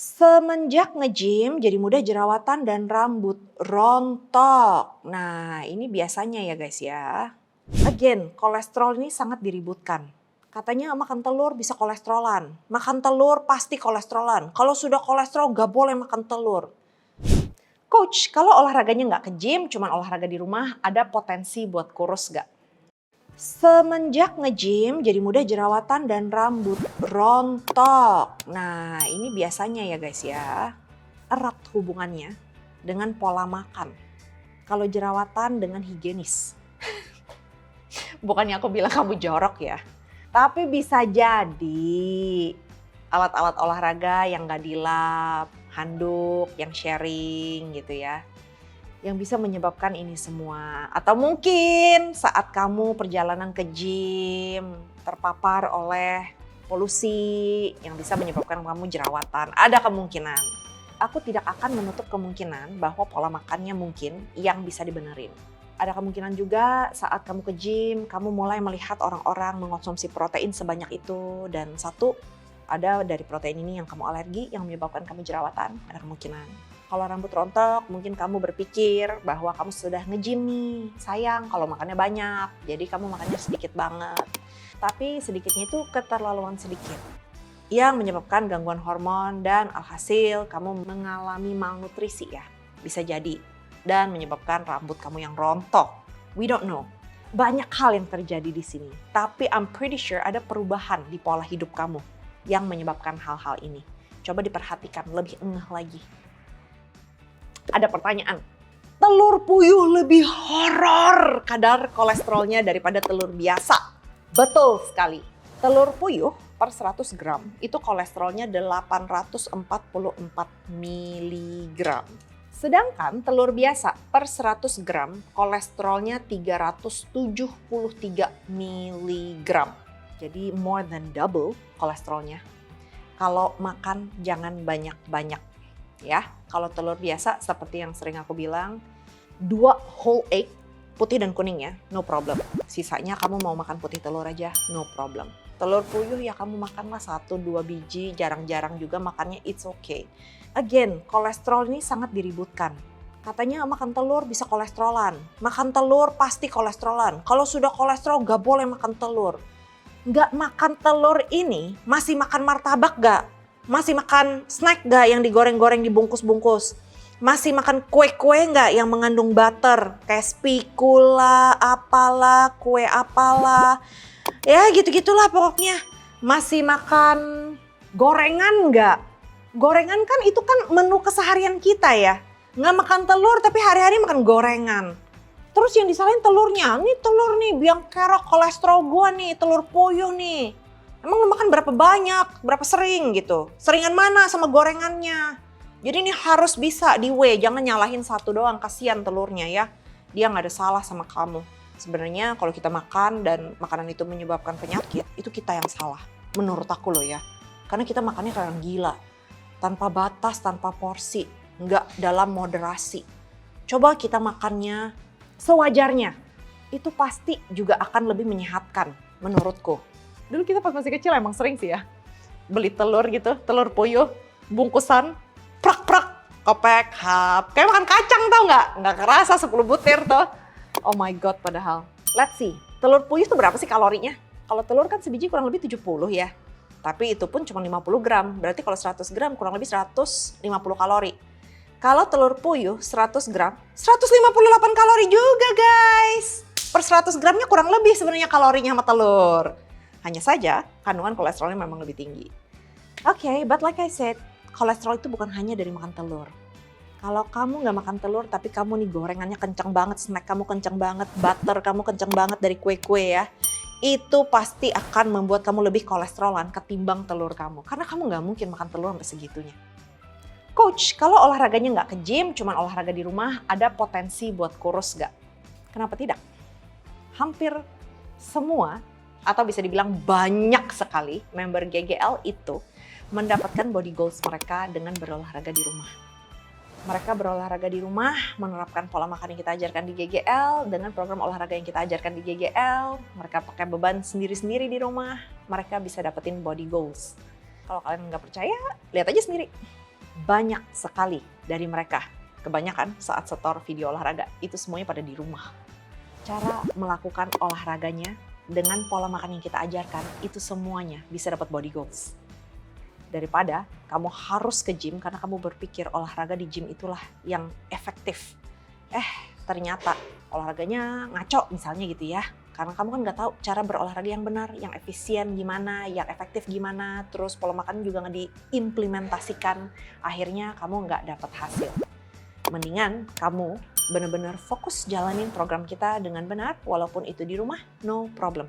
Semenjak nge-gym jadi mudah jerawatan dan rambut rontok. Nah, ini biasanya ya guys ya. Again, kolesterol ini sangat diributkan. Katanya makan telur bisa kolesterolan. Makan telur pasti kolesterolan. Kalau sudah kolesterol gak boleh makan telur. Coach, kalau olahraganya nggak ke gym, cuman olahraga di rumah, ada potensi buat kurus gak? Semenjak nge-gym jadi mudah jerawatan dan rambut rontok. Nah, ini biasanya ya guys ya. Erat hubungannya dengan pola makan. Kalau jerawatan dengan higienis. Bukannya aku bilang kamu jorok ya. Tapi bisa jadi alat-alat olahraga yang gak dilap, handuk yang sharing gitu ya. Yang bisa menyebabkan ini semua. Atau mungkin saat kamu perjalanan ke gym terpapar oleh polusi yang bisa menyebabkan kamu jerawatan. Ada kemungkinan. Aku tidak akan menutup kemungkinan bahwa pola makannya mungkin yang bisa dibenerin. Ada kemungkinan juga saat kamu ke gym, kamu mulai melihat orang-orang mengonsumsi protein sebanyak itu. Dan satu, ada dari protein ini yang kamu alergi, yang menyebabkan kamu jerawatan. Ada kemungkinan. Kalau rambut rontok, mungkin kamu berpikir bahwa kamu sudah nge-gym nih. Sayang kalau makannya banyak, jadi kamu makannya sedikit banget. Tapi sedikitnya itu keterlaluan sedikit. Yang menyebabkan gangguan hormon dan alhasil kamu mengalami malnutrisi ya. Bisa jadi. Dan menyebabkan rambut kamu yang rontok. We don't know. Banyak hal yang terjadi di sini. Tapi I'm pretty sure ada perubahan di pola hidup kamu yang menyebabkan hal-hal ini. Coba diperhatikan lebih engeh lagi. Ada pertanyaan, telur puyuh lebih horor kadar kolesterolnya daripada telur biasa. Betul sekali, telur puyuh per 100 gram itu kolesterolnya 844 mg. Sedangkan telur biasa per 100 gram kolesterolnya 373 mg. Jadi more than double kolesterolnya. Kalau makan jangan banyak-banyak. Ya, kalau telur biasa seperti yang sering aku bilang, 2 whole egg, putih dan kuning ya, no problem. Sisanya kamu mau makan putih telur aja, no problem. Telur puyuh ya kamu makanlah 1-2 biji, jarang-jarang juga makannya, it's okay. Again, kolesterol ini sangat diributkan. Katanya makan telur bisa kolesterolan, makan telur pasti kolesterolan. Kalau sudah kolesterol gak boleh makan telur. Gak makan telur ini masih makan martabak gak? Masih makan snack gak yang digoreng-goreng dibungkus-bungkus? Masih makan kue-kue gak yang mengandung butter? Kayak spikula, apalah, kue apalah. Ya gitu-gitulah pokoknya. Masih makan gorengan gak? Gorengan kan itu kan menu keseharian kita ya. Gak makan telur tapi hari-hari makan gorengan. Terus yang disalahin telurnya. Nih telur nih biang kerok kolesterol gua nih, telur puyuh nih. Emang lo makan berapa banyak, berapa sering gitu? Seringan mana sama gorengannya? Jadi ini harus bisa di-weigh, jangan nyalahin satu doang, kasihan telurnya ya. Dia nggak ada salah sama kamu. Sebenarnya kalau kita makan dan makanan itu menyebabkan penyakit, itu kita yang salah. Menurut aku loh ya. Karena kita makannya kayak orang gila. Tanpa batas, tanpa porsi. Nggak dalam moderasi. Coba kita makannya sewajarnya. Itu pasti juga akan lebih menyehatkan menurutku. Dulu kita pas masih kecil emang sering sih ya. Beli telur gitu, telur puyuh, bungkusan, prak-prak, kopek, hap. Kayak makan kacang tau nggak? Nggak kerasa 10 butir tuh. Oh my god padahal. Let's see, telur puyuh tuh berapa sih kalorinya? Kalau telur kan sebiji kurang lebih 70 ya. Tapi itu pun cuma 50 gram. Berarti kalau 100 gram kurang lebih 150 kalori. Kalau telur puyuh 100 gram, 158 kalori juga guys. Per 100 gramnya kurang lebih sebenarnya kalorinya sama telur. Hanya saja kandungan kolesterolnya memang lebih tinggi. Oke, but like I said, kolesterol itu bukan hanya dari makan telur. Kalau kamu nggak makan telur tapi kamu nih gorengannya kenceng banget, snack kamu kenceng banget, butter kamu kenceng banget dari kue-kue ya. Itu pasti akan membuat kamu lebih kolesterolan ketimbang telur kamu. Karena kamu nggak mungkin makan telur sampai segitunya. Coach, kalau olahraganya nggak ke gym, cuman olahraga di rumah, ada potensi buat kurus nggak? Kenapa tidak? Hampir semua atau bisa dibilang banyak sekali member GGL itu mendapatkan body goals mereka dengan berolahraga di rumah. Mereka berolahraga di rumah, menerapkan pola makan yang kita ajarkan di GGL dengan program olahraga yang kita ajarkan di GGL. Mereka pakai beban sendiri-sendiri di rumah, mereka bisa dapetin body goals. Kalau kalian nggak percaya, lihat aja sendiri. banyak sekali dari mereka, kebanyakan saat setor video olahraga, itu semuanya pada di rumah. Cara melakukan olahraganya dengan pola makan yang kita ajarkan, itu semuanya bisa dapat body goals. Daripada kamu harus ke gym karena kamu berpikir olahraga di gym itulah yang efektif. Ternyata olahraganya ngaco misalnya gitu ya. Karena kamu kan nggak tahu cara berolahraga yang benar, yang efisien gimana, yang efektif gimana, terus pola makan juga nggak diimplementasikan, akhirnya kamu nggak dapat hasil. Mendingan kamu benar-benar fokus jalanin program kita dengan benar, walaupun itu di rumah, no problem.